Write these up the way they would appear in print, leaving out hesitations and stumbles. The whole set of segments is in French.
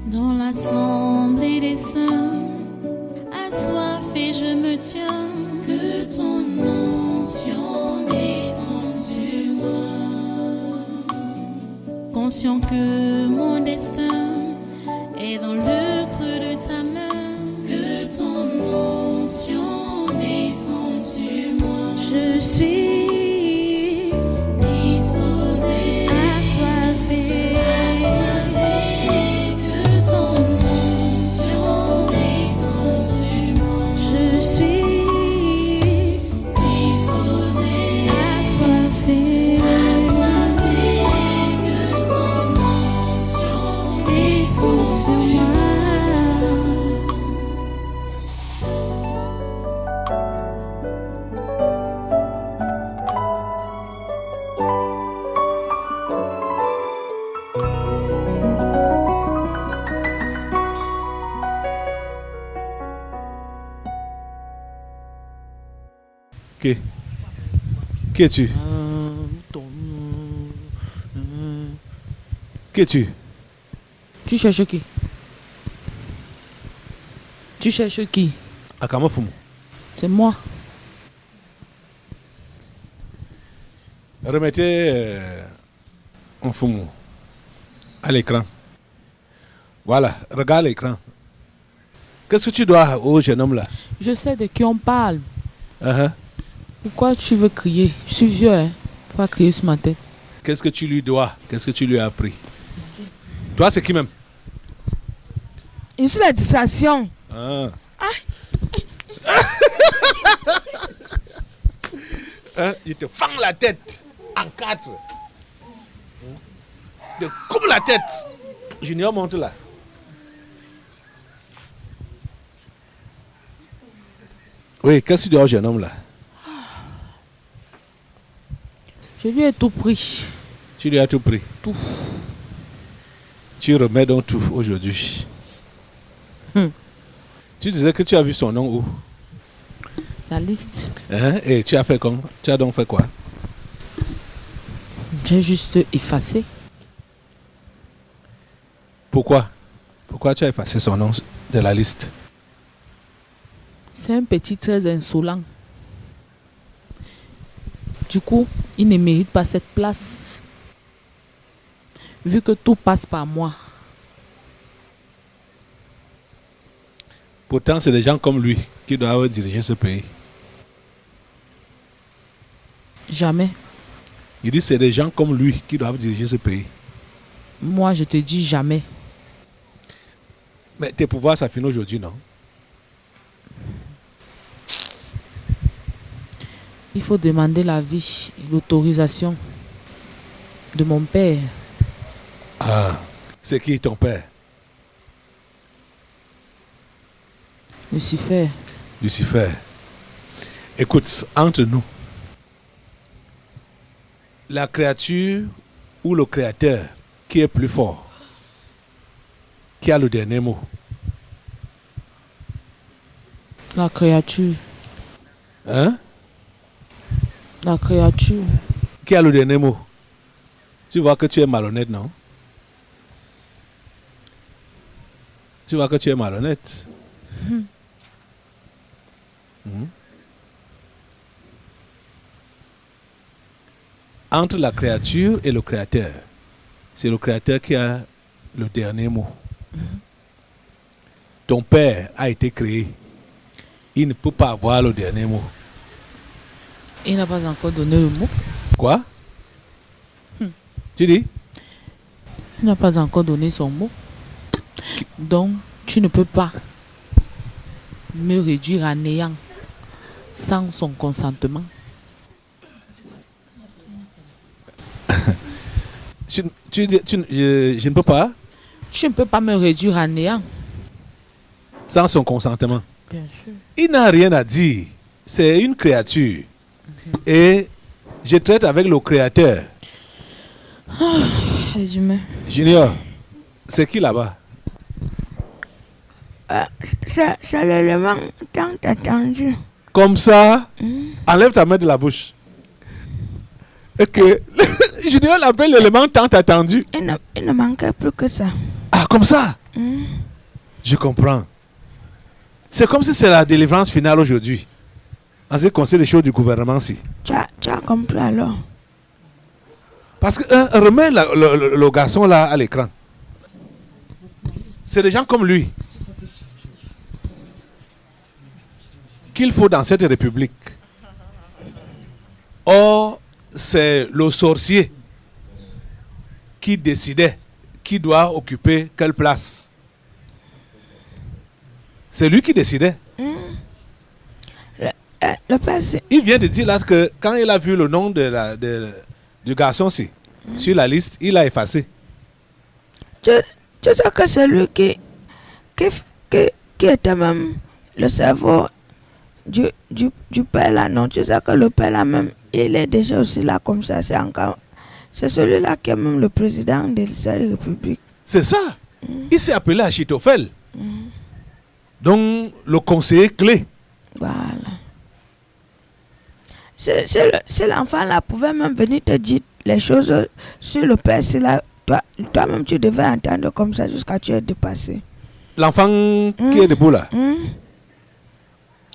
Dans l'assemblée des saints, assoiffé je me tiens, que ton onction descende sur moi. Conscient que mon destin est dans le creux de ta main, que ton onction descende sur moi. Je suis disposé, assoiffé, que ton onction descende sur moi. Je suis disposé, assoiffé, que ton onction descende sur moi. Qui es-tu? Qui es-tu? Tu cherches qui? Tu cherches qui? Akamafumu. C'est moi. Remettez un fumu à l'écran. Voilà, regarde l'écran. Qu'est-ce que tu dois au jeune homme là? Je sais de qui on parle. Uh-huh. Pourquoi tu veux crier? Je suis vieux, hein. Faut pas crier sur ma tête. Qu'est-ce que tu lui dois? Qu'est-ce que tu lui as appris? Toi, c'est qui même? Une seule la distraction. Ah. Hein, il te fend la tête en quatre. Il te coupe la tête. Junior, monte là. Oui, qu'est-ce que tu dis au jeune homme là? Je lui ai tout pris. Tu lui as tout pris? Tout. Tu remets donc tout aujourd'hui. Tu disais que tu as vu son nom où? La liste. Hein? Et tu as fait comme? Tu as donc fait quoi? J'ai juste effacé. Pourquoi? Pourquoi tu as effacé son nom de la liste? C'est un petit très insolent. Du coup, il ne mérite pas cette place. Vu que tout passe par moi. Pourtant, c'est des gens comme lui qui doivent diriger ce pays. Jamais. Il dit c'est des gens comme lui qui doivent diriger ce pays. Moi, je te dis jamais. Mais tes pouvoirs s'affinent aujourd'hui, non? Il faut demander l'avis et l'autorisation de mon père. Ah, c'est qui ton père? Lucifer. Lucifer. Écoute, entre nous, la créature ou le créateur qui est plus fort, qui a le dernier mot? La créature. Hein? La créature. Qui a le dernier mot? Tu vois que tu es malhonnête, non? Tu vois que tu es malhonnête. Entre la créature et le créateur, c'est le créateur qui a le dernier mot. Ton père a été créé. Il ne peut pas avoir le dernier mot. Il n'a pas encore donné le mot. Quoi? Tu dis? Il n'a pas encore donné son mot. Donc, tu ne peux pas me réduire à néant sans son consentement. Je ne peux pas? Tu ne peux pas me réduire à néant. Sans son consentement. Bien sûr. Il n'a rien à dire. C'est une créature. Et je traite avec le créateur. Les humains. Junior, c'est qui là-bas? C'est l'élément tant attendu. Comme ça, enlève ta main de la bouche. Ok. Junior l'appelle l'élément tant attendu. Il ne manquait plus que ça. Ah, Ah, comme ça. Je comprends. C'est comme si c'est la délivrance finale aujourd'hui. En ce qui concerne les choses du gouvernement, si. Tu as compris alors. Parce que remets le garçon là à l'écran. C'est des gens comme lui qu'il faut dans cette république. Or, c'est le sorcier qui décidait qui doit occuper quelle place. C'est lui qui décidait. Le passé. Il vient de dire là que quand il a vu le nom du garçon-ci sur la liste, il a effacé. Tu sais que c'est lui qui était même le cerveau du père là, non? Tu sais que le père là même, il est déjà aussi là comme ça. C'est celui-là qui est même le président de la République. C'est ça. Il s'est appelé Achitophel. Donc, le conseiller clé. Voilà. C'est l'enfant là pouvait même venir te dire les choses sur le père. C'est là, toi-même tu devais entendre comme ça jusqu'à tu es dépassé. L'enfant qui est debout là.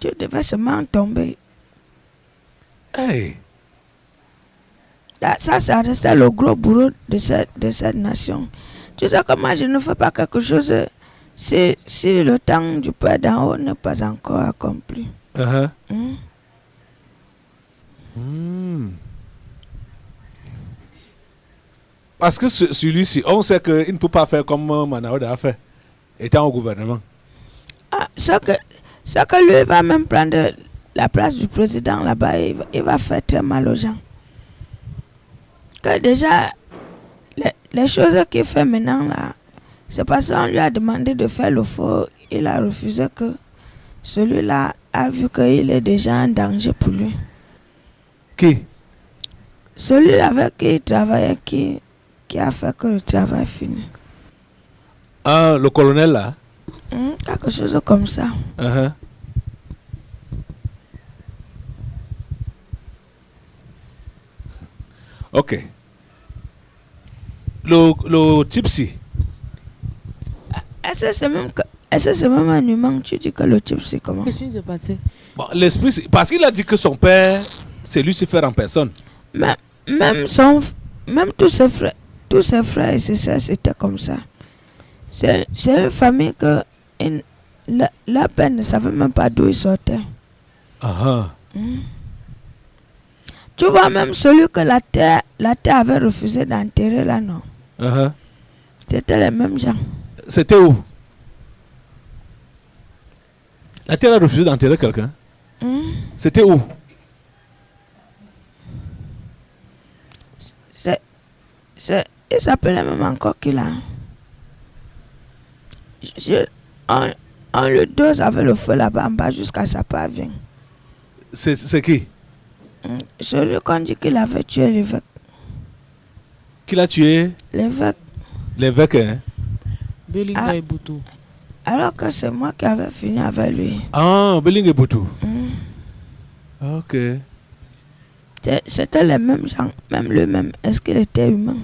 Tu devais seulement tomber. Hey. Là, ça restait le gros bourreau de cette nation. Tu sais que moi je ne fais pas quelque chose si le temps du Père d'en haut n'est pas encore accompli. Parce que celui-ci, on sait qu'il ne peut pas faire comme Manaouda a fait, étant au gouvernement. Ah, ce que lui va même prendre la place du président là-bas, il va faire très mal aux gens. Que déjà, les choses qu'il fait maintenant là, c'est parce qu'on lui a demandé de faire le faux, il a refusé que celui-là a vu qu'il est déjà en danger pour lui. Qui? Celui avec qui il travaillait, qui a fait que le travail fini. Ah, le colonel là? Quelque chose comme ça. Ok. Le tipsy. Est-ce que c'est même un humain que tu dis que le type c'est comment? Qu'est-ce qui s'est passé? Bon, l'esprit, parce qu'il a dit que son père, c'est lui se faire en personne. Même tous ses frères et ses sœurs, c'était comme ça. C'est une famille que la père ne savait même pas d'où il sortait. Tu vois, même celui que la terre avait refusé d'enterrer là, non? C'était les mêmes gens. C'était où? La terre a refusé d'enterrer quelqu'un? C'était où? Il s'appelait même encore qu'il a. On le dose avec le feu là-bas en bas jusqu'à sa parvient. C'est qui? Celui qu'on dit qu'il avait tué l'évêque. Qui l'a tué? L'évêque. L'évêque, hein? Belinga et Boutou. Alors que c'est moi qui avais fini avec lui. Ah, Belinga et Boutou. Ok. C'était les mêmes gens, même le même. Est-ce qu'il était humain?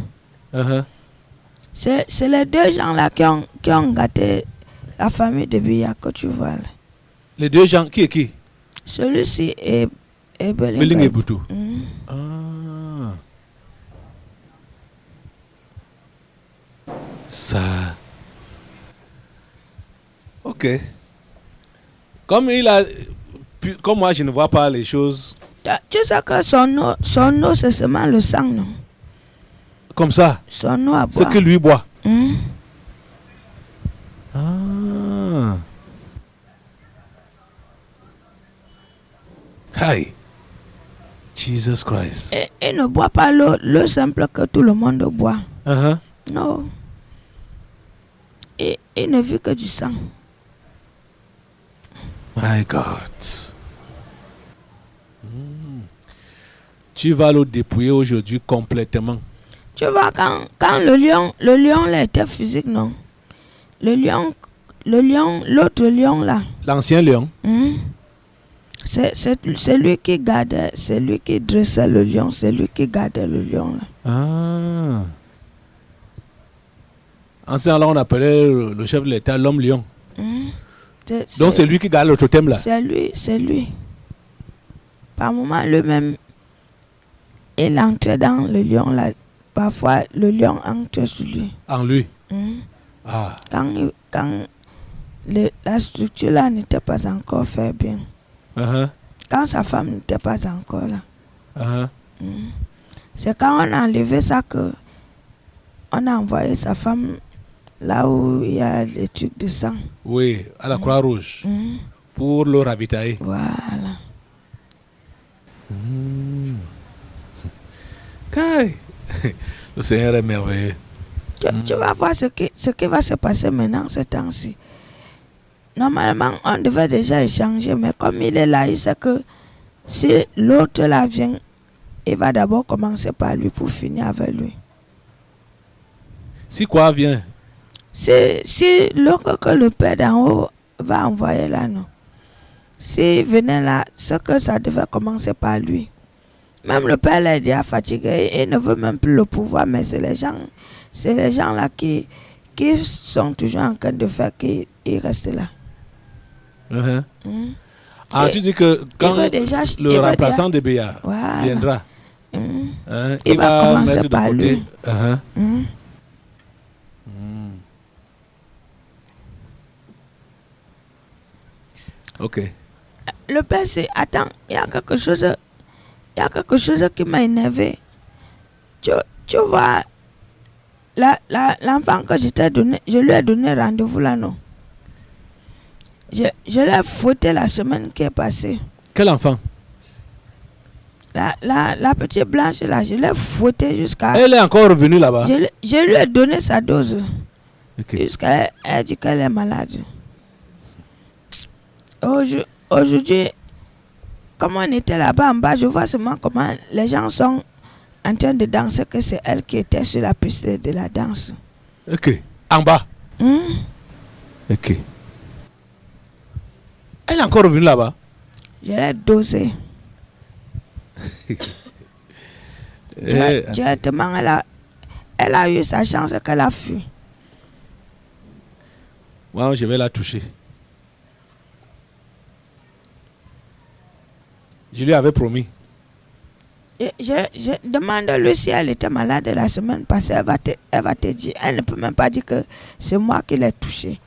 C'est les deux gens là qui ont gâté la famille de Biya que tu vois là. Les deux gens, qui est qui? Celui-ci est Belinga et Boutou. Ça. Ok. Comme moi je ne vois pas les choses. Tu sais que son eau c'est seulement le sang, non? Comme ça. Son eau à Ce boire. que lui boit. Hi. Jesus Christ. Il ne boit pas l'eau simple que tout le monde boit. Non. Il ne vit que du sang. My God. Tu vas le dépouiller aujourd'hui complètement. Tu vois, quand le lion là était physique, non? L'autre lion là. L'ancien lion. C'est lui qui gardait, c'est lui qui dressait le lion, c'est lui qui gardait le lion là. En ce temps-là, on appelait le chef de l'État l'homme lion. Donc c'est lui qui garde le totem là. C'est lui. Par moment, lui-même, il entre dans le lion là. Parfois, le lion entre sur lui. En lui. Quand la structure là n'était pas encore faite bien. Quand sa femme n'était pas encore là. C'est quand on a enlevé ça que on a envoyé sa femme là où il y a les trucs de sang. Oui, à la Croix-Rouge. Pour le ravitailler. Voilà. Kai. Le Seigneur est merveilleux. Tu vas voir ce qui va se passer maintenant, ce temps-ci. Normalement, on devait déjà échanger, mais comme il est là, il sait que si l'autre là vient, il va d'abord commencer par lui pour finir avec lui. Si quoi vient? Si l'autre que le père d'en haut va envoyer là, non. S'il venait là, c'est que ça devait commencer par lui. Même le père l'a déjà fatigué, il ne veut même plus le pouvoir, mais c'est les gens là qui sont toujours en train de faire qu'ils restent là. Ah, tu dis que quand le remplaçant de Béa viendra, il va commencer mettre de par côté. lui. Ok. Le père, c'est attends, il y a quelque chose qui m'a énervé. Tu vois, l'enfant que je lui ai donné rendez-vous là, non. Je l'ai fouetté la semaine qui est passée. Quel enfant? La petite blanche là, je l'ai fouettée jusqu'à... Elle est encore revenue là-bas? Je lui ai donné sa dose. Okay. Jusqu'à elle dit qu'elle est malade. Aujourd'hui, comme on était là-bas en bas, je vois seulement comment les gens sont en train de danser, que c'est elle qui était sur la piste de la danse. Ok. En bas? Ok. Elle est encore revenue là-bas? Je l'ai dosé. Directement, elle a eu sa chance qu'elle a fui. Moi, je vais la toucher. Je lui avais promis. Je demande-lui si elle était malade la semaine passée. Elle va te dire. Elle ne peut même pas dire que c'est moi qui l'ai touchée.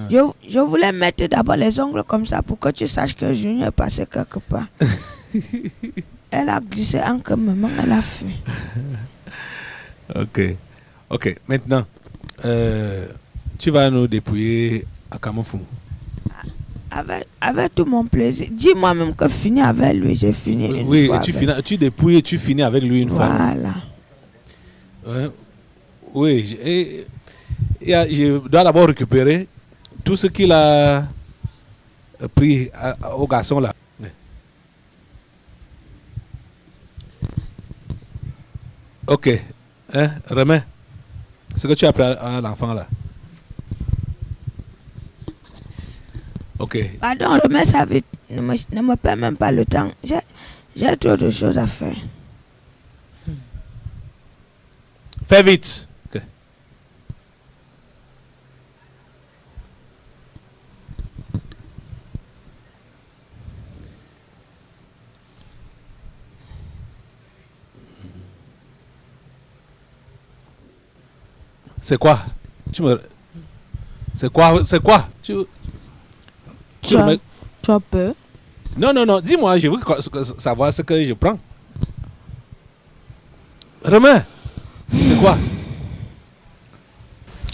Je voulais mettre d'abord les ongles comme ça pour que tu saches que Junior est passé quelque part. Elle a glissé encore même, elle a fui. Ok. Maintenant, tu vas nous dépouiller à Kamoufoumou. Avec tout mon plaisir. Dis-moi même que fini avec lui, j'ai fini une fois. Oui, tu dépouilles et tu finis avec lui une fois. Voilà. Oui, je dois d'abord récupérer tout ce qu'il a pris au garçon là. Ok, remets ce que tu as pris à l'enfant là. Ok. Pardon, remets ça vite. Ne me perds même pas le temps. J'ai trop de choses à faire. Fais vite. Okay. C'est quoi? C'est quoi? Tu as peur? Non, dis-moi, je veux savoir ce que je prends. Remets. C'est quoi?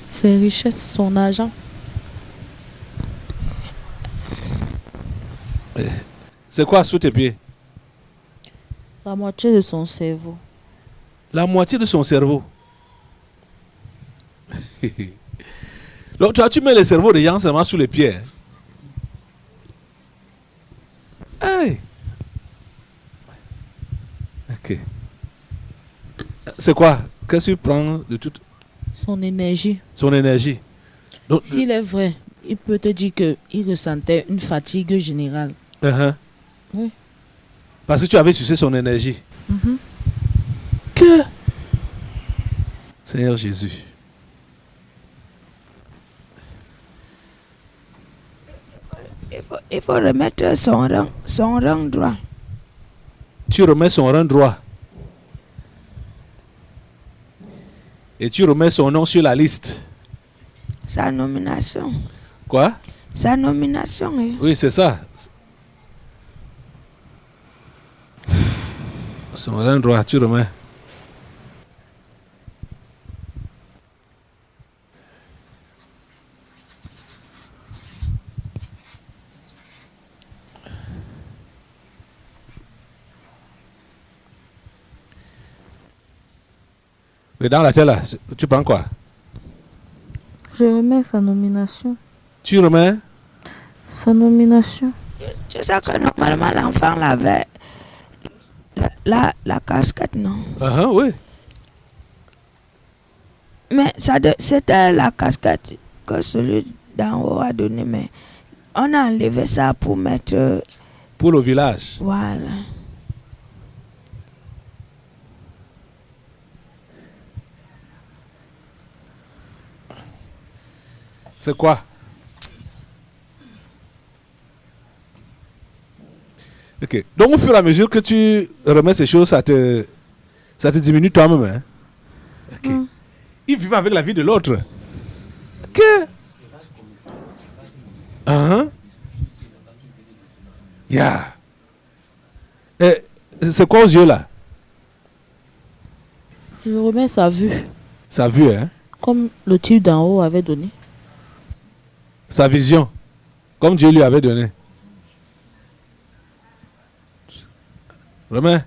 Ses richesses, son argent. C'est quoi sous tes pieds? La moitié de son cerveau. La moitié de son cerveau. Donc toi, tu mets le cerveau des gens seulement sous les pieds. Hey. Ok. C'est quoi? Qu'est-ce que tu prends de tout? Son énergie. Son énergie. Donc, s'il est vrai, il peut te dire qu'il ressentait une fatigue générale. Oui. Parce que tu avais sucé son énergie. Mm-hmm. Que? Seigneur Jésus. il faut remettre son rang droit. Tu remets son rang droit. Et tu remets son nom sur la liste. Sa nomination. Quoi? Sa nomination. Hein. Oui, c'est ça. Son rang droit, tu remets. Mais dans la tête là, tu prends quoi? Je remets sa nomination. Tu remets? Sa nomination. Tu sais que normalement l'enfant l'avait la casquette, non? Oui. Mais c'était la casquette que celui d'en haut a donné, mais on a enlevé ça pour mettre. Pour le village. Voilà. C'est quoi? Ok. Donc au fur et à mesure que tu remets ces choses, ça te diminue toi-même. Hein? Ok. Il vit avec la vie de l'autre. Que? Yeah. C'est quoi aux yeux là? Je remets sa vue. Sa vue, hein? Comme le type d'en haut avait donné. Sa vision. Comme Dieu lui avait donné. Remets.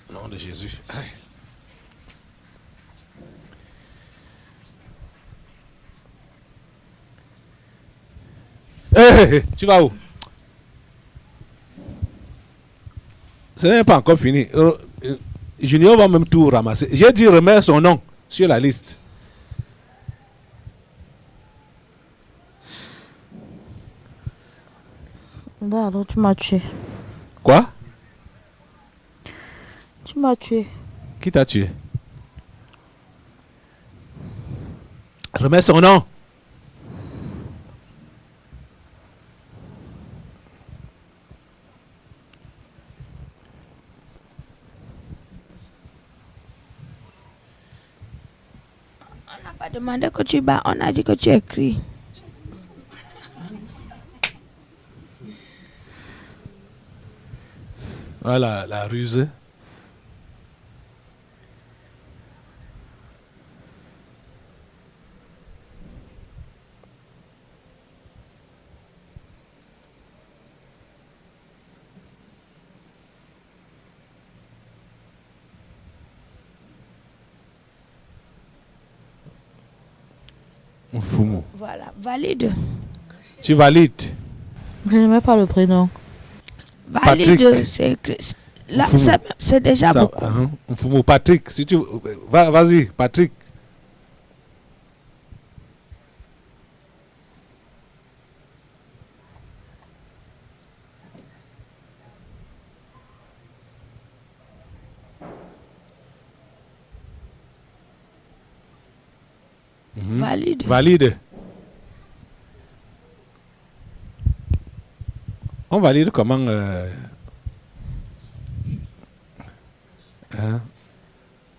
Au nom de Jésus. Aïe. Hey, tu vas où? Ce n'est pas encore fini. Junior va même tout ramasser. J'ai dit remettre son nom sur la liste. Là, alors tu m'as tué. Quoi? Tu m'as tué. Qui t'a tué? Remets son nom. On n'a pas demandé que tu bats, on a dit que tu écris. Voilà, la ruse. Fumo. Voilà, valide. Tu valides. Je ne mets pas le prénom. Valide, Patrick. c'est écrit. Là, Fumo. c'est déjà Ça, beaucoup. Fumo, Patrick, si tu vas-y, Patrick. Valide. Valide. On valide comment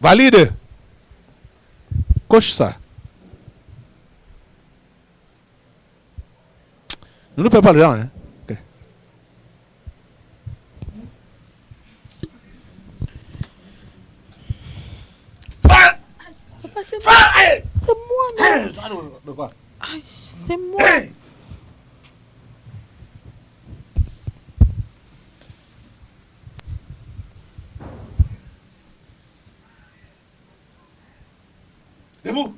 valide. Coche ça. Ne nous perds pas le temps. Hein. Ok. Papa, c'est moi. C'est moi, non. C'est moi. Debout.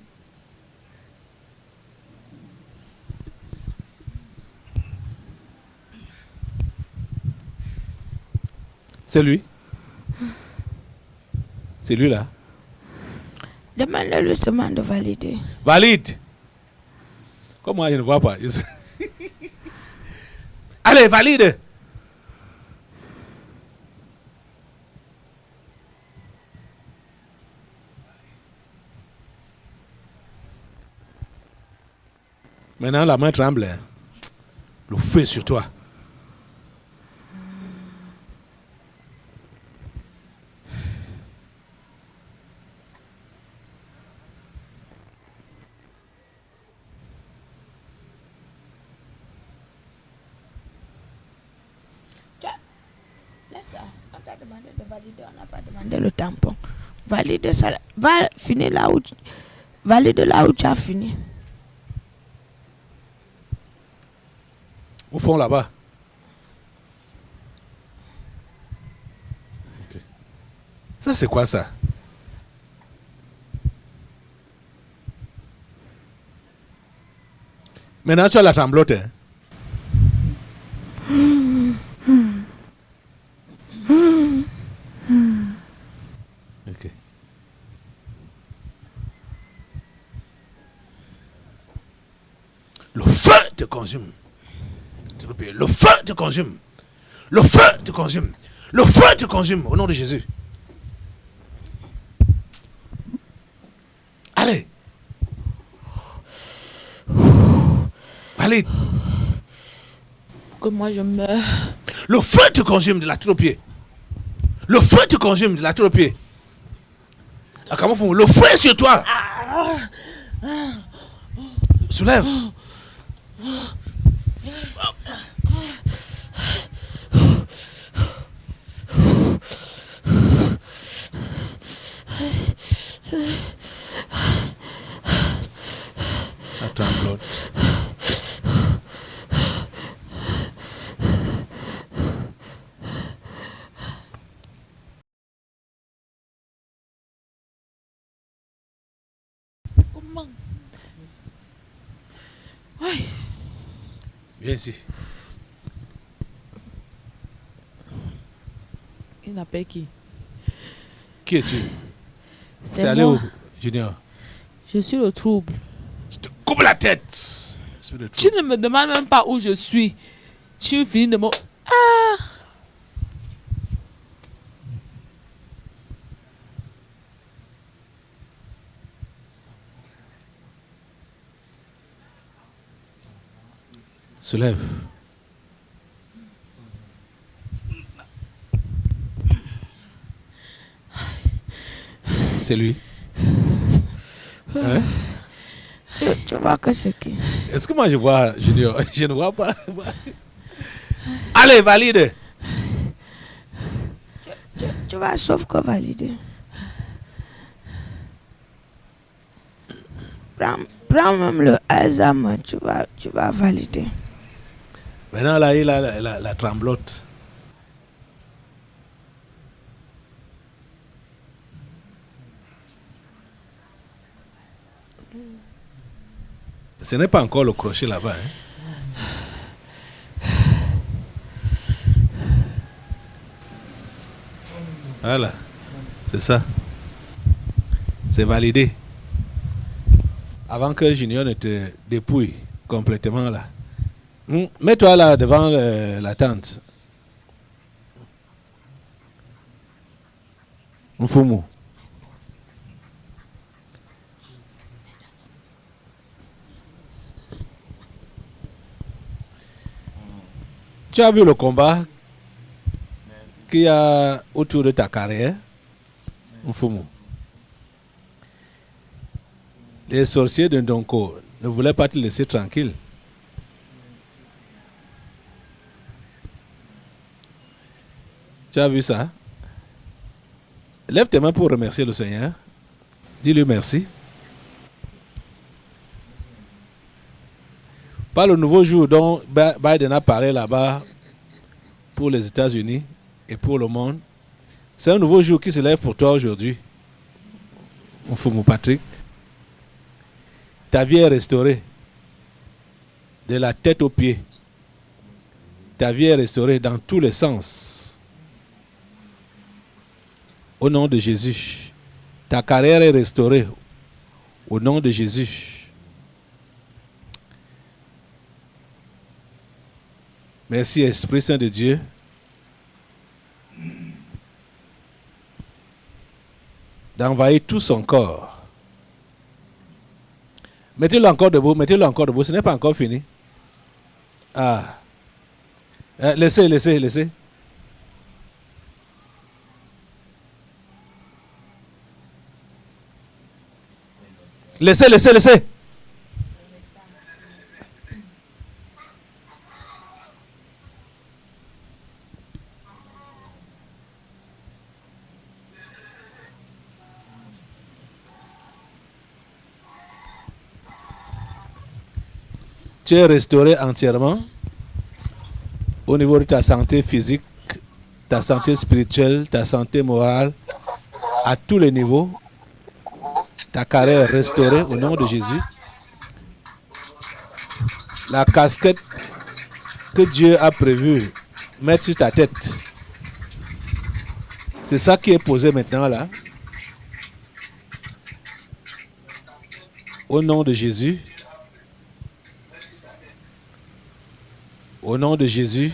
C'est lui. C'est lui là. Demande-le seulement de valider. Valide. Comme moi, je ne vois pas. Allez, valide. Maintenant, la main tremble. Hein. Le feu est sur toi. Laisse ça. On t'a demandé de valider, on n'a pas demandé le tampon. Valide ça. Va finir là où valide là où tu as fini. Au fond là-bas. Okay. Ça c'est quoi ça? Maintenant tu as la tremblote. Hein? Ok. Le feu te consume. Le feu te consume. Le feu te consume. Le feu te consume. Au nom de Jésus. Allez. Allez. Que moi je meurs. Le feu te consume de la tête aux pieds. Le feu te consume de la tête aux pieds. Ah, comment font? Le feu est sur toi. Soulève. Attends, Claude. Comment? Ouais. Viens ici. Il n'appelle qui? Qui es-tu? C'est allé moi. où, Junior? Je suis le trouble. Je te coupe la tête. Esprit de Tu trouble. ne me demandes même pas où je suis. Tu finis de me... Ah! Se lève. C'est lui. Hein? Tu vois que c'est qui? Est-ce que moi je vois Junior? Je ne vois pas. Allez, valide. Tu vas sauf que valider. Prends même le examen, tu vas valider. Maintenant, là, il a la tremblote. Ce n'est pas encore le crochet là-bas. Hein? Voilà. C'est ça. C'est validé. Avant que Junior ne te dépouille complètement là. Mets-toi là devant la tente. Mfumu. Tu as vu le combat qu'il y a autour de ta carrière, Mfumu? Les sorciers de Ndonko ne voulaient pas te laisser tranquille. Tu as vu ça? Lève tes mains pour remercier le Seigneur. Dis-lui merci. Par le nouveau jour dont Biden a parlé là-bas pour les États-Unis et pour le monde, c'est un nouveau jour qui se lève pour toi aujourd'hui. Mfumu Patrick. Ta vie est restaurée. De la tête aux pieds. Ta vie est restaurée dans tous les sens. Au nom de Jésus. Ta carrière est restaurée. Au nom de Jésus. Merci Esprit Saint de Dieu. D'envahir tout son corps. Mettez-le encore debout, mettez-le encore debout. Ce n'est pas encore fini. Ah. Laissez. Laissez. Tu es restauré entièrement au niveau de ta santé physique, ta santé spirituelle, ta santé morale, à tous les niveaux. Ta carrière restaurée au nom de Jésus. La casquette que Dieu a prévu mettre sur ta tête, c'est ça qui est posé maintenant là. Au nom de Jésus. Au nom de Jésus.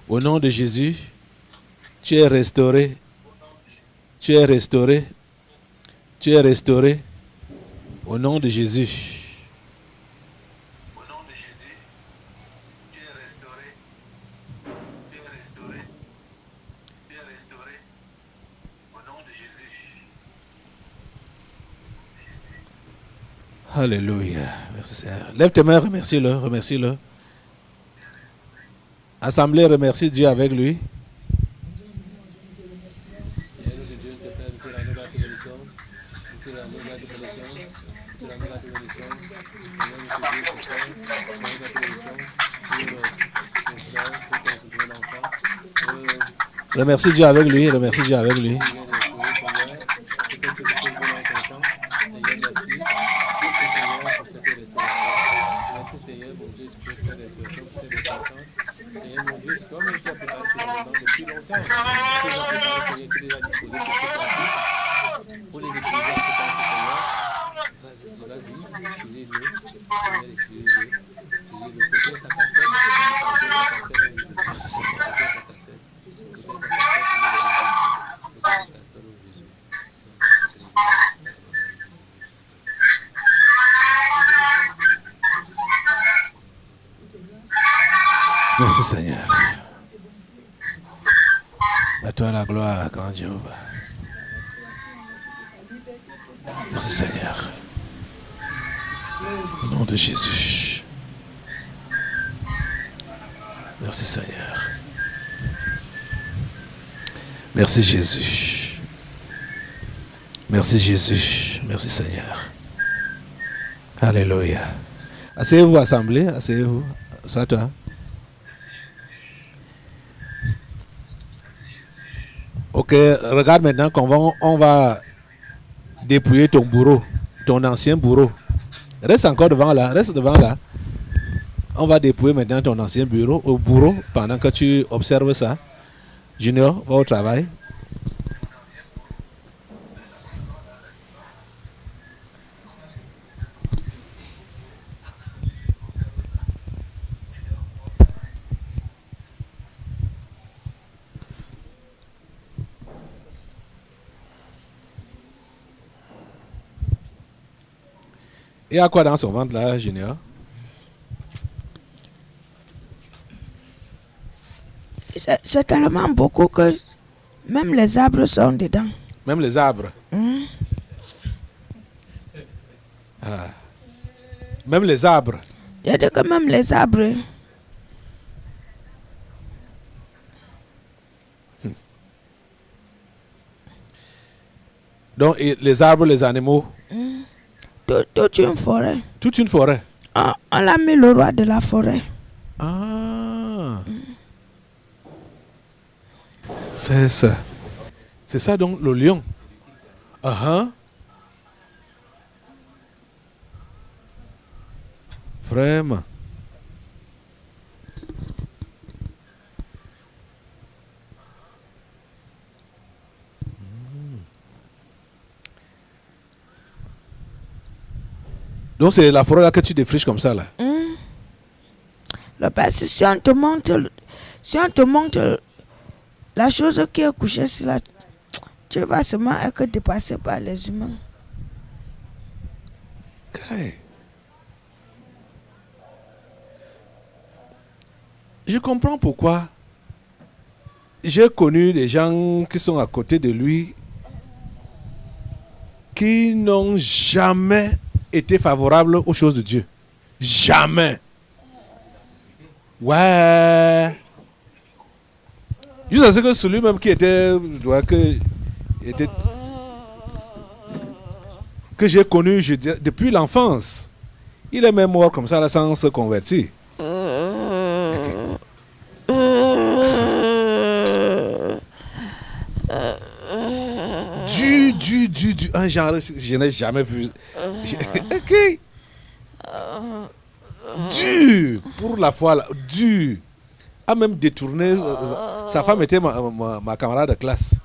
Au nom de Jésus. Tu es restauré. Tu es restauré. Tu es restauré. Au nom de Jésus. Au nom de Jésus. Tu es restauré. Tu es restauré. Tu es restauré. Au nom de Jésus. Alléluia. Merci Seigneur. Lève tes mains, remercie-le, remercie-le. Assemblée, remercie Dieu avec lui. Remercie Dieu avec lui, remercie Dieu avec lui. Merci Seigneur. À toi la gloire, grand Jéhovah. Merci Seigneur. Au nom de Jésus. Merci Seigneur. Merci Jésus. Merci Jésus. Merci Seigneur. Alléluia. Asseyez-vous, assemblée. Asseyez-vous. Sois-toi. Ok, regarde maintenant qu'on va dépouiller ton bourreau, ton ancien bourreau. Reste encore devant là, reste devant là. On va dépouiller maintenant ton ancien bourreau pendant que tu observes ça. Junior, va au travail. Il y a quoi dans son ventre là, Junior? C'est tellement beaucoup que même les arbres sont dedans. Même les arbres? Ah. Même les arbres? Il y a dit que même les arbres. Donc les arbres, les animaux? Toute une forêt. Toute une forêt? On l'a mis le roi de la forêt. Ah. C'est ça. C'est ça donc le lion. Vraiment. Donc c'est la forêt là que tu défriches comme ça là. Le père, si on te montre la chose qui est couchée sur la, tu vas seulement être dépassé par les humains. Okay. Je comprends pourquoi j'ai connu des gens qui sont à côté de lui qui n'ont jamais été favorables aux choses de Dieu. Jamais. Ouais. Juste à ce que celui-même qui était, que j'ai connu, je dis, depuis l'enfance, il est même mort comme ça là, sans se convertir. Un genre, je n'ai jamais vu. Ok. Dur pour la foi, là, dur. A même détourné. Sa femme était ma camarade de classe.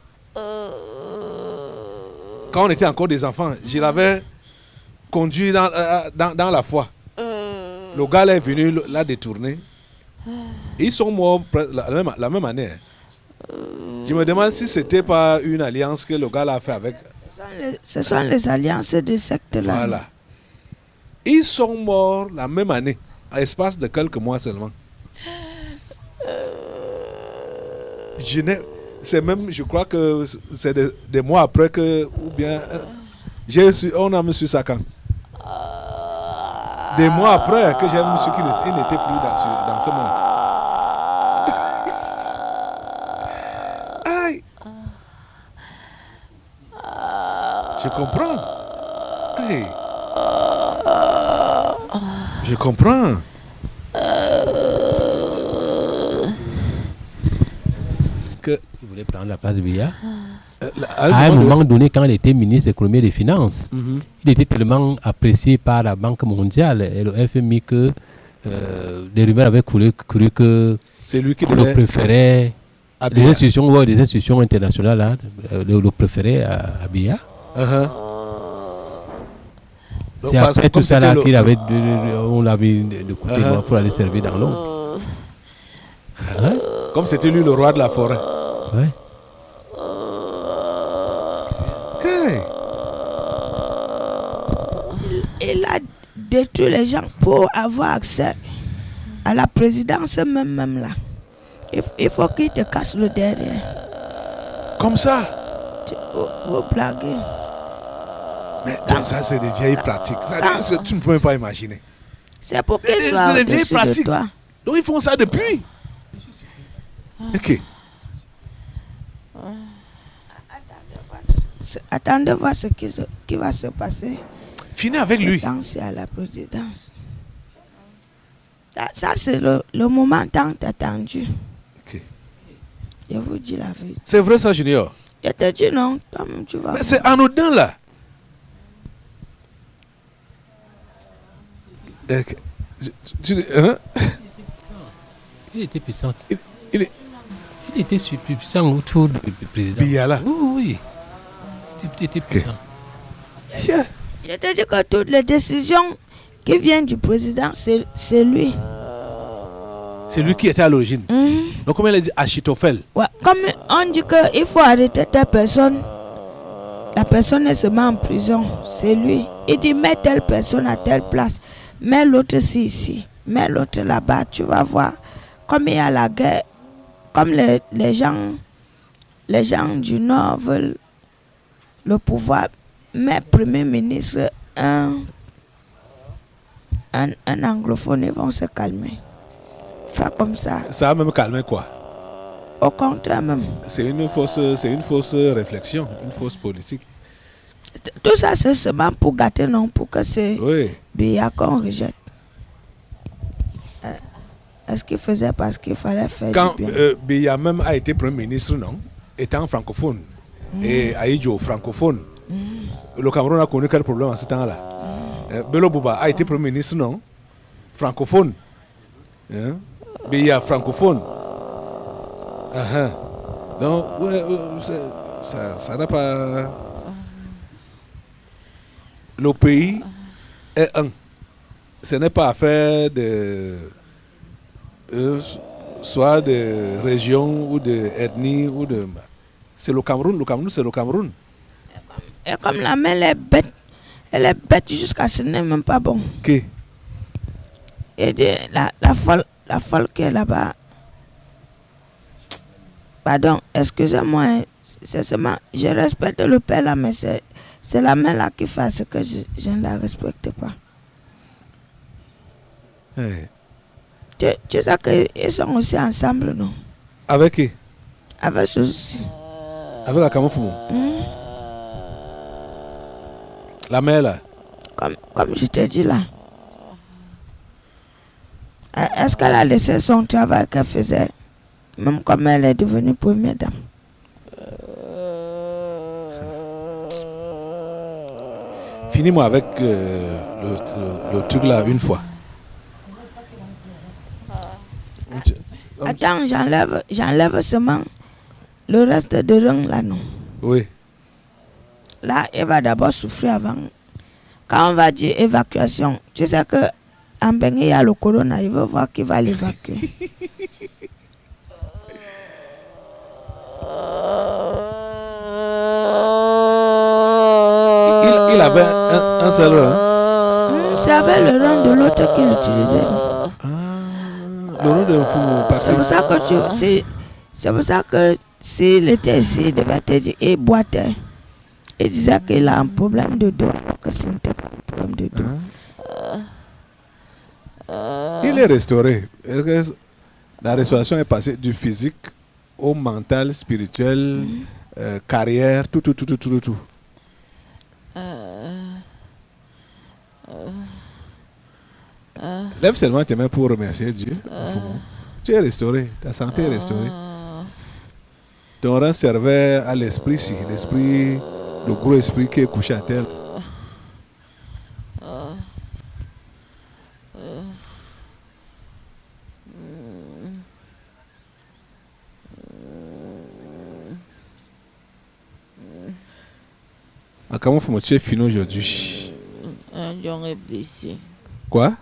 Quand on était encore des enfants, je l'avais conduit dans la foi. Le gars est venu, l'a détourné. Et ils sont morts la même année. Je me demande si c'était pas une alliance que le gars l'a fait avec. Ce sont les alliances de sectes là. Voilà. Ils sont morts la même année, à l'espace de quelques mois seulement. C'est même, je crois que c'est des mois après que, ou bien, on a monsieur Sakan. Des mois après que j'ai monsieur qu'il n'était plus dans ce monde. Aïe. Je comprends. Hey. Je comprends. Il voulait prendre la place de Biya. À un moment donné, quand il était ministre de l'économie et des finances, il était tellement apprécié par la Banque mondiale et le FMI que des rumeurs avaient couru que c'est lui qui le préférait. Des institutions internationales là, le préféraient à Biya. C'est après tout ça là qu'il avait on l'avait de côté pour aller servir dans l'ombre. Comme c'était lui le roi de la forêt. Ouais. Okay. Il a détruit les gens pour avoir accès à la présidence même là. Il faut qu'il te casse le derrière. Comme ça. Vous blaguez. Mais comme ça, c'est des vieilles pratiques. Ça, tu ne peux même pas imaginer. C'est pour qu'ils soient des vieilles au-dessus de pratiques. toi. Donc ils font ça depuis. Ok. Attendez voir ce qui va se passer. Finis avec lui. Danser à la présidence. Ça c'est le moment tant attendu. Ok. Je vous dis la vérité. C'est vrai ça, Junior? Je te dis non, toi-même tu vas. Mais c'est anodin là. Okay. Hein? Il était puissant. Il était puissant autour du président. Biya. Oui. Il était puissant. Yeah. Je te dis que toutes les décisions qui viennent du président, c'est lui. C'est lui qui était à l'origine. Donc, comme il a dit, Achitophel. Ouais, comme on dit qu'il faut arrêter telle personne, la personne elle se met en prison, c'est lui. Il dit mets telle personne à telle place, mets l'autre ici, mets l'autre là-bas, tu vas voir. Comme il y a la guerre, comme les gens du Nord veulent le pouvoir, mais Premier ministre, un anglophone, ils vont se calmer. Faire comme ça. Ça a même calmé quoi? Au contraire même. C'est une fausse réflexion, une fausse politique. Tout ça c'est seulement pour gâter, non, pour que c'est Biya qu'on rejette. Est-ce qu'il faisait parce qu'il fallait faire quand du bien? Biya même a été Premier ministre, non? Étant francophone. Et Aïdjo, francophone. Le Cameroun a connu quel problème en ce temps-là? Bello Bouba a été Premier ministre, non? Francophone. Biya, francophone. Donc, ça n'a pas... Le pays est un. Ce n'est pas affaire de... soit de région ou de ethnie ou de... C'est le Cameroun, c'est le Cameroun. Et comme la mère est bête, elle est bête jusqu'à ce n'est même pas bon. Qui? Et la folle qui est là-bas. Pardon, excusez-moi, hein, c'est seulement, je respecte le père là, mais c'est la main là qui fait ce que je ne la respecte pas. Hey. Tu sais qu'ils sont aussi ensemble, non? Avec qui? Avec ceux-ci. Avec la Cameroun. La mère là. Comme je t'ai dit là. Est-ce qu'elle a laissé son travail qu'elle faisait, même comme elle est devenue première dame? Finis-moi avec le truc là une fois. Attends, j'enlève seulement le reste de rang là, non? Oui. Là, elle va d'abord souffrir avant. Quand on va dire évacuation, tu sais que en Bengue, il y a le corona, il veut voir qui va l'évacuer. Il avait un seul rang. C'est avec le rang de l'autre qu'il utilisait. Le rang de Mfumu parti. C'est pour ça que s'il était ici, il devait te dire, il boitait. Il disait qu'il a un problème de dos, alors que ce n'était pas un problème de dos. Il est restauré. La restauration est passée du physique au mental, spirituel, carrière, tout. Lève seulement tes mains pour remercier Dieu. Tu es restauré, ta santé est restaurée. Ton rein servait à l'esprit, si l'esprit, le gros esprit qui est couché à terre. Comment faut tu es fini aujourd'hui? Un lion est blessé. Quoi?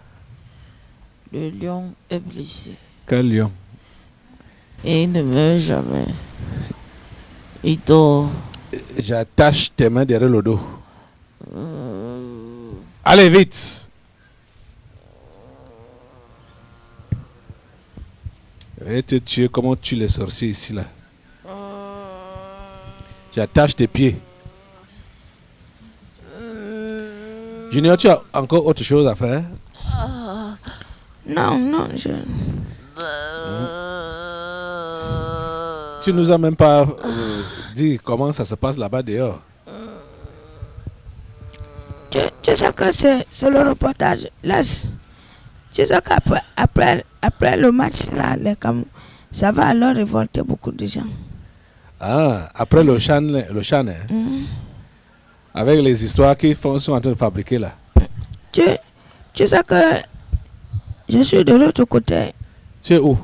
Le lion est blessé. Quel lion? Et il ne meurt jamais. Il dort. J'attache tes mains derrière le dos. Allez vite! Je vais te tuer comme on tue les sorciers ici là. J'attache tes pieds. Junior, tu as encore autre chose à faire? Non, Tu nous as même pas dit comment ça se passe là-bas dehors. Tu sais que c'est le reportage. Laisse. Tu sais qu'après le match, là, ça va alors révolter beaucoup de gens. Ah, après le chan, hein? Avec les histoires qu'ils sont en train de fabriquer là. Tu sais que je suis de l'autre côté. Tu es où?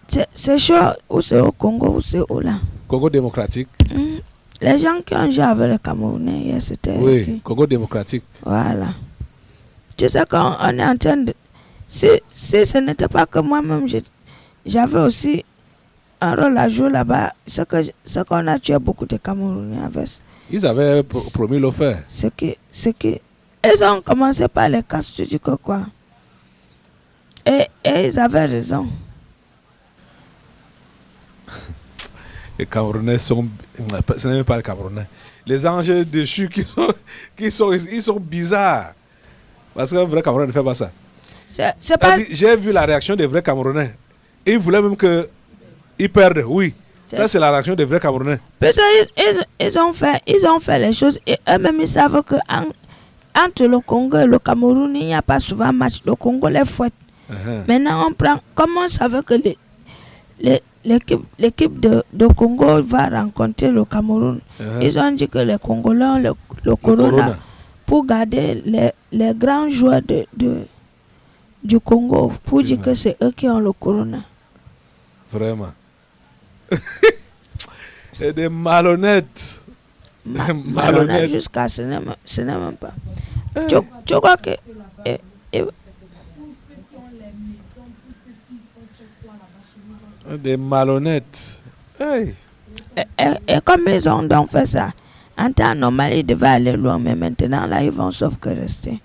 C'est chaud, ou c'est au Congo, ou c'est où là? Congo démocratique. Les gens qui ont joué avec le Camerounais, c'était... Oui, Congo démocratique. Voilà. Tu sais qu'on est en train de... Si ce n'était pas que moi-même, j'avais aussi un rôle à jouer là-bas. Ce qu'on a tué beaucoup de Camerounais avec. Ils avaient promis le faire. Ils ont commencé par les casses, tu dis que quoi. Et ils avaient raison. Les Camerounais sont... Ce n'est même pas les Camerounais. Les anges déchus ils sont bizarres. Parce qu'un vrai Camerounais ne fait pas ça. C'est pas... J'ai vu la réaction des vrais Camerounais. Ils voulaient même qu'ils perdent, oui. Ça, c'est la réaction des vrais Camerounais. Parce qu'ils ont fait les choses et eux-mêmes, ils savent que entre le Congo et le Cameroun, il n'y a pas souvent match. Le Congo les fouette. Maintenant, comment on savait que l'équipe de Congo va rencontrer le Cameroun? Ils ont dit que les Congolais ont le corona pour garder les grands joueurs du Congo, pour dire que c'est eux qui ont le corona. Vraiment. Et des malhonnêtes. Malhonnêtes jusqu'à ce n'est même pas. Tu crois que... Des malhonnêtes. Hey. Et comme ils ont donc fait ça, En temps normal, ils devaient aller loin, mais maintenant, là, ils vont sauf que rester.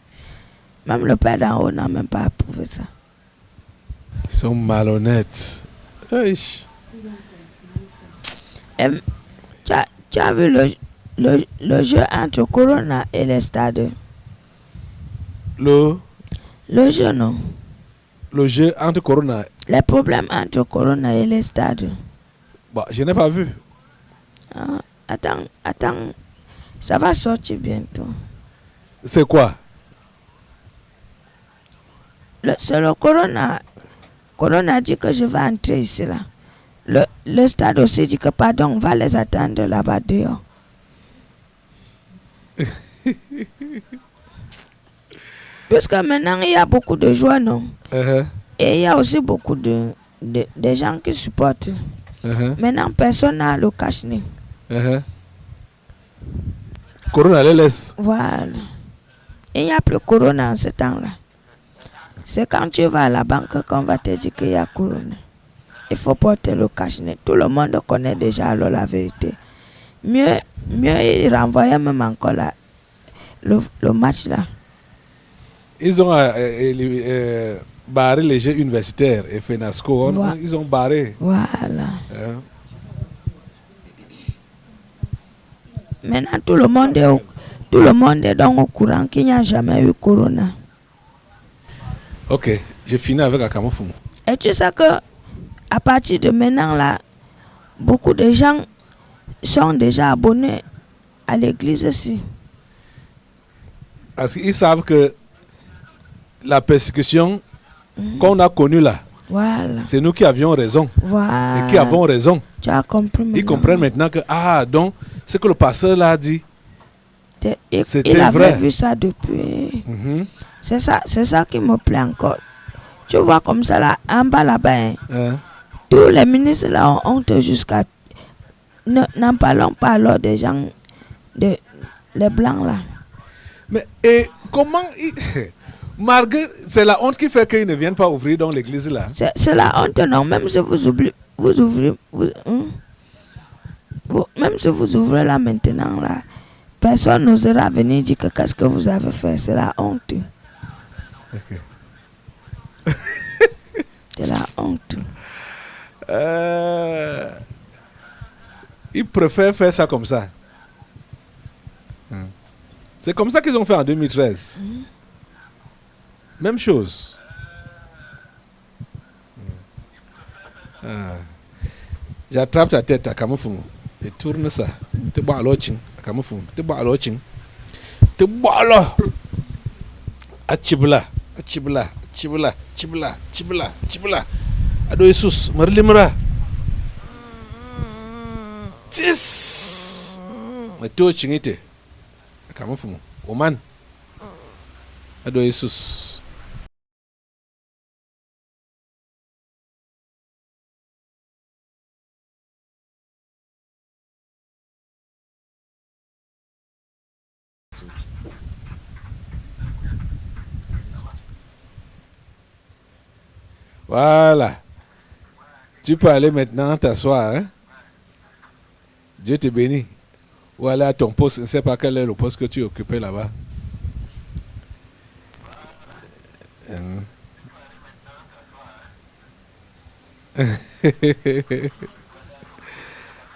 Même le père d'en haut n'a même pas approuvé ça. Ils sont malhonnêtes. Aïe. Et, tu as vu le jeu entre Corona et les stades? Le jeu, non? Le jeu entre Corona. Les problèmes entre Corona et les stades. Bon, je n'ai pas vu. Ah, attends. Ça va sortir bientôt. C'est quoi? C'est le Corona. Corona dit que je vais entrer ici, là. Le stade aussi dit que pardon, on va les attendre là-bas dehors. Puisque maintenant, il y a beaucoup de joie, non? Et il y a aussi beaucoup de gens qui supportent. Maintenant, personne n'a le cache-nez. Corona les laisse. Voilà. Il n'y a plus Corona en ce temps-là. C'est quand tu vas à la banque qu'on va te dire qu'il y a Corona. Il faut porter le cache-nez. Tout le monde connaît déjà alors la vérité. Mieux ils renvoyaient même encore le match là. Ils ont barré les jeux universitaires et FENASCO. Ils ont barré. Voilà. Maintenant, tout le monde est donc au courant qu'il n'y a jamais eu Corona. Ok, j'ai fini avec Akamofumu. Et tu sais que à partir de maintenant là, beaucoup de gens sont déjà abonnés à l'église aussi. Parce qu'ils savent que la persécution qu'on a connue là, voilà, c'est nous qui avions raison. Voilà. Et qui avons raison. Tu as compris maintenant. Ils comprennent maintenant que, donc, ce que le pasteur l'a dit, c'était il avait vrai. vu ça depuis. C'est ça qui me plaît encore. Tu vois comme ça là, en bas là-bas, tous les ministres là ont honte jusqu'à... N'en parlons pas alors des gens, les blancs là. Mais et comment... Malgré, c'est la honte qui fait qu'ils ne viennent pas ouvrir dans l'église là. C'est la honte, non. Même si vous ouvrez... même si vous ouvrez là maintenant là, personne n'osera venir dire que qu'est-ce que vous avez fait. C'est la honte. Okay. C'est la honte. Ils préfèrent faire ça comme ça. C'est comme ça qu'ils ont fait en 2013. Même chose. J'attrape ta tête à Kamoufou et tourne ça. Te bois l'ochin à Kamoufou. Te bois l'ochin. Te bois là. Achibla. Achibla. Chibla. Chibla. Chibla. Chibla. Ado Jesus. Marlimra. Tis. Mais toi chingite. À Kamoufou. Oman. Ado Jesus. Voilà. Tu peux aller maintenant t'asseoir. Hein? Dieu te bénit. Ou aller à ton poste. Je ne sais pas quel est le poste que tu occupais là-bas.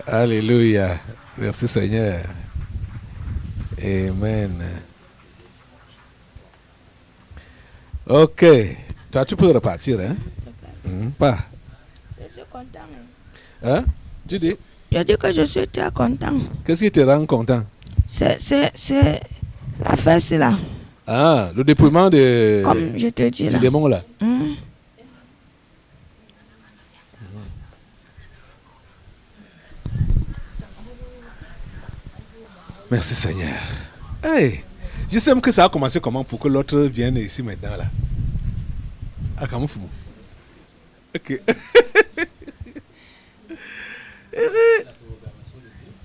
Alléluia. Merci Seigneur. Amen. Ok. Toi, tu peux repartir, hein? Pas. Je suis content. Hein? Tu dis? Je dis que je suis très content. Qu'est-ce qui te rend content? C'est la fête là. Ah, le dépouillement de... Comme je te dis là. Du démon là. Merci Seigneur. Hey, je sais même que ça a commencé comment pour que l'autre vienne ici maintenant là. Ah, comment fou. Ok.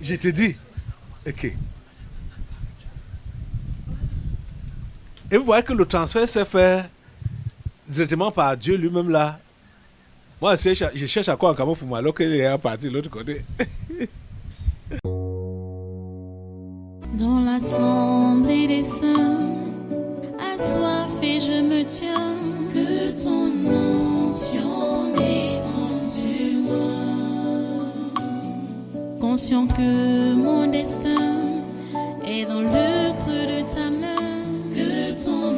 Je te dis. Ok. Et vous voyez que le transfert s'est fait directement par Dieu lui-même là. Moi, je cherche à quoi en Cameroun alors qu'il est parti de l'autre côté. Dans l'assemblée des saints, assoiffé je me tiens, que ton onction descende sur moi. Conscient que mon destin est dans le creux de ta main, que ton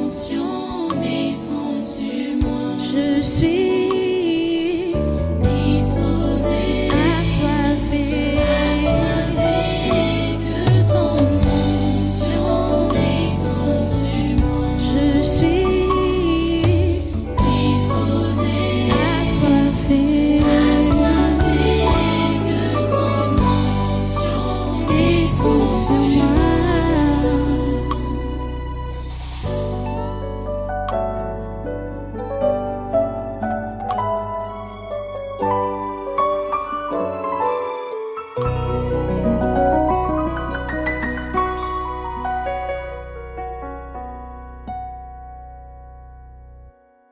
onction descende sur moi. Je suis disposé, assoiffé, que ton onction descende sur moi. Je suis disposé, assoiffé, que ton onction descende sur moi.